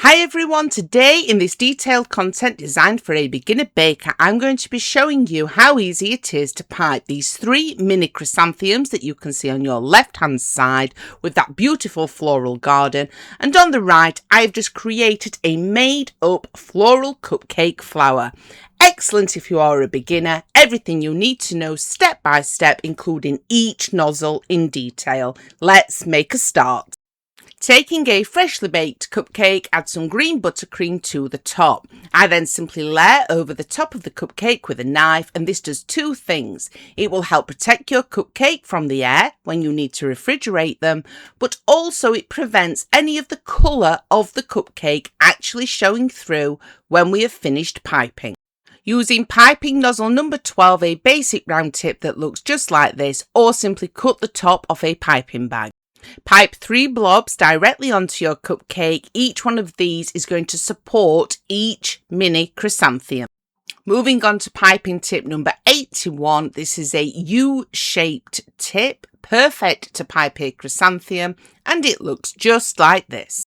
Hi everyone, today in this detailed content designed for a beginner baker, I'm going to be showing you how easy it is to pipe these 3 mini chrysanthemums that you can see on your left hand side with that beautiful floral garden, and on the right I've just created a made up floral cupcake flower. Excellent if you are a beginner, everything you need to know step by step, including each nozzle in detail. Let's make a start. Taking a freshly baked cupcake, add some green buttercream to the top. I then simply layer over the top of the cupcake with a knife, and this does 2 things. It will help protect your cupcake from the air when you need to refrigerate them, but also it prevents any of the colour of the cupcake actually showing through when we have finished piping. Using piping nozzle number 12, a basic round tip that looks just like this, or simply cut the top off a piping bag. Pipe 3 blobs directly onto your cupcake. Each one of these is going to support each mini chrysanthemum. Moving on to piping tip number 81. This is a U-shaped tip, perfect to pipe a chrysanthemum, and it looks just like this.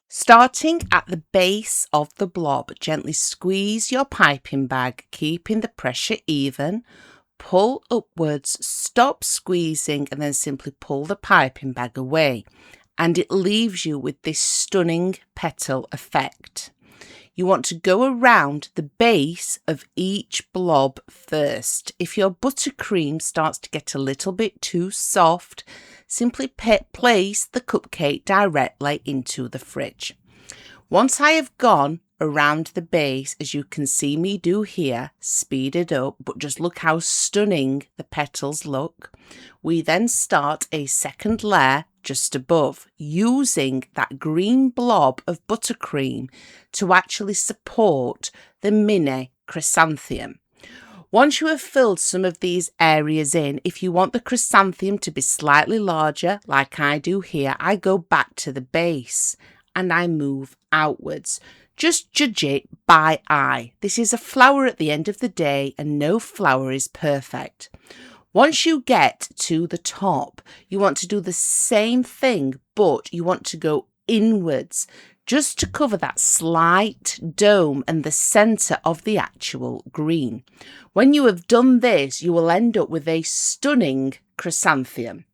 Starting at the base of the blob, gently squeeze your piping bag, keeping the pressure even. Pull upwards, stop squeezing, and then simply pull the piping bag away, and it leaves you with this stunning petal effect. You want to go around the base of each blob first. If your buttercream starts to get a little bit too soft, simply place the cupcake directly into the fridge. Once I have gone around the base, as you can see me do here, speed it up, but just look how stunning the petals look. We then start a second layer just above, using that green blob of buttercream to actually support the mini chrysanthemum. Once you have filled some of these areas in, if you want the chrysanthemum to be slightly larger, like I do here, I go back to the base and I move outwards. Just judge it by eye. This is a flower at the end of the day, and no flower is perfect. Once you get to the top, you want to do the same thing, but you want to go inwards, just to cover that slight dome and the centre of the actual green. When you have done this, you will end up with a stunning chrysanthemum.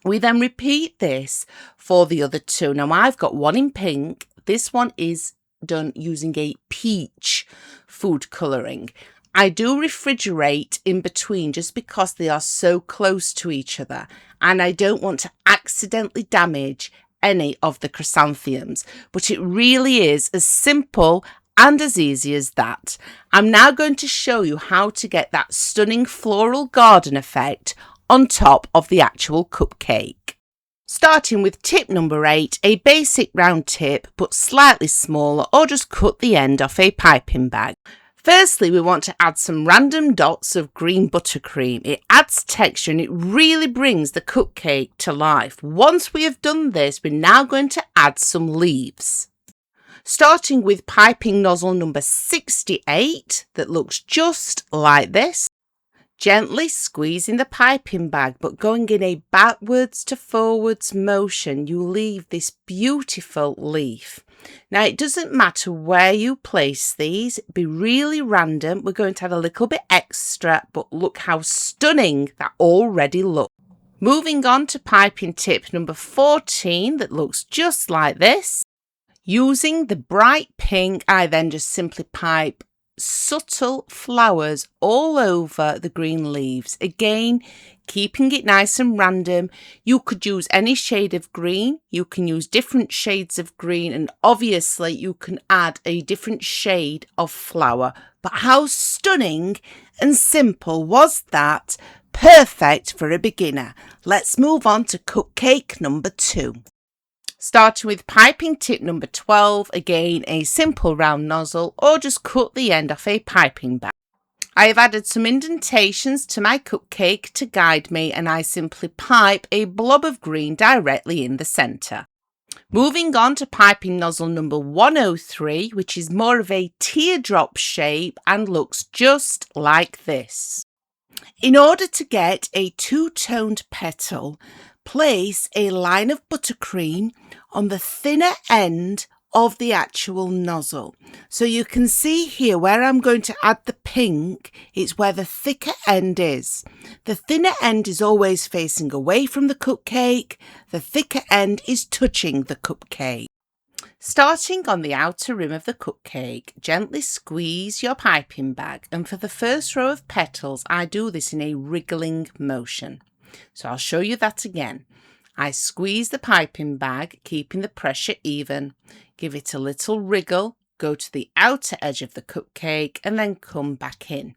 We then repeat this for the other 2. Now I've got one in pink. This one is done using a peach food colouring. I do refrigerate in between just because they are so close to each other, and I don't want to accidentally damage any of the chrysanthemums, but it really is as simple and as easy as that. I'm now going to show you how to get that stunning floral garden effect on top of the actual cupcake. Starting with tip number 8, a basic round tip but slightly smaller, or just cut the end off a piping bag. Firstly, we want to add some random dots of green buttercream. It adds texture and it really brings the cupcake to life. Once we have done this, we're now going to add some leaves. Starting with piping nozzle number 68 that looks just like this. Gently squeezing the piping bag, but going in a backwards to forwards motion, you leave this beautiful leaf. Now, it doesn't matter where you place these, be really random. We're going to add a little bit extra, but look how stunning that already looks. Moving on to piping tip number 14 that looks just like this. Using the bright pink, I then just simply pipe subtle flowers all over the green leaves. Again, keeping it nice and random. You could use any shade of green, you can use different shades of green, and obviously you can add a different shade of flower. But how stunning and simple was that? Perfect for a beginner. Let's move on to cupcake number 2. Starting with piping tip number 12, again a simple round nozzle, or just cut the end off a piping bag. I have added some indentations to my cupcake to guide me, and I simply pipe a blob of green directly in the centre. Moving on to piping nozzle number 103, which is more of a teardrop shape and looks just like this. In order to get a 2-toned petal, place a line of buttercream on the thinner end of the actual nozzle. So you can see here where I'm going to add the pink, it's where the thicker end is. The thinner end is always facing away from the cupcake. The thicker end is touching the cupcake. Starting on the outer rim of the cupcake, gently squeeze your piping bag, and for the first row of petals I do this in a wriggling motion. So I'll show you that again. I squeeze the piping bag, keeping the pressure even, give it a little wriggle, go to the outer edge of the cupcake and then come back in.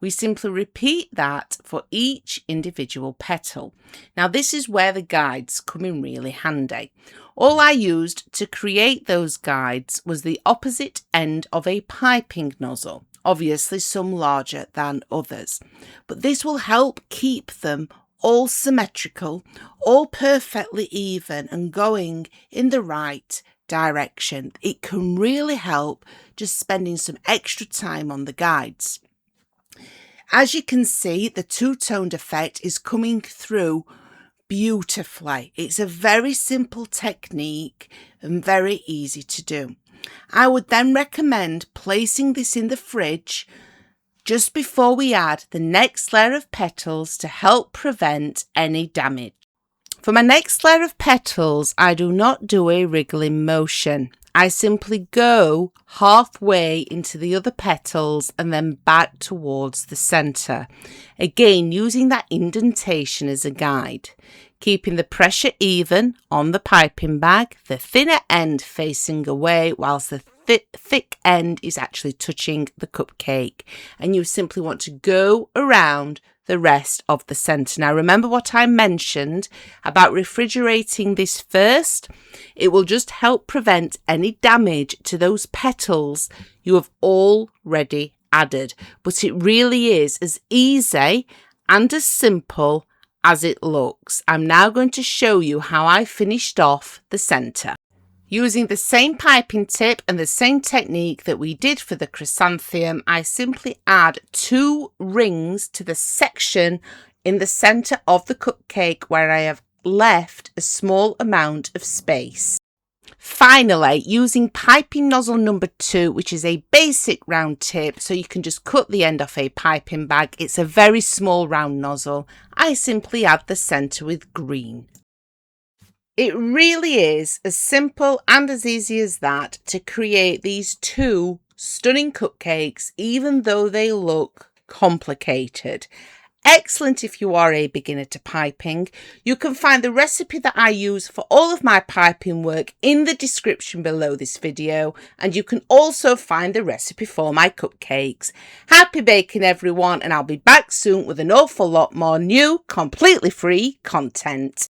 We simply repeat that for each individual petal. Now this is where the guides come in really handy. All I used to create those guides was the opposite end of a piping nozzle, obviously some larger than others, but this will help keep them all symmetrical, all perfectly even and going in the right direction. It can really help just spending some extra time on the guides. As you can see, the two-toned effect is coming through beautifully. It's a very simple technique and very easy to do. I would then recommend placing this in the fridge just before we add the next layer of petals to help prevent any damage. For my next layer of petals, I do not do a wriggling motion. I simply go halfway into the other petals and then back towards the centre. Again, using that indentation as a guide. Keeping the pressure even on the piping bag, the thinner end facing away whilst the thick end is actually touching the cupcake, and you simply want to go around the rest of the centre. Now remember what I mentioned about refrigerating this first. It will just help prevent any damage to those petals you have already added, but it really is as easy and as simple as it looks. I'm now going to show you how I finished off the centre. Using the same piping tip and the same technique that we did for the chrysanthemum, I simply add 2 rings to the section in the centre of the cupcake where I have left a small amount of space. Finally, using piping nozzle number 2, which is a basic round tip, so you can just cut the end off a piping bag. It's a very small round nozzle. I simply add the centre with green. It really is as simple and as easy as that to create these 2 stunning cupcakes, even though they look complicated. Excellent if you are a beginner to piping. You can find the recipe that I use for all of my piping work in the description below this video, and you can also find the recipe for my cupcakes. Happy baking everyone, and I'll be back soon with an awful lot more new, completely free content.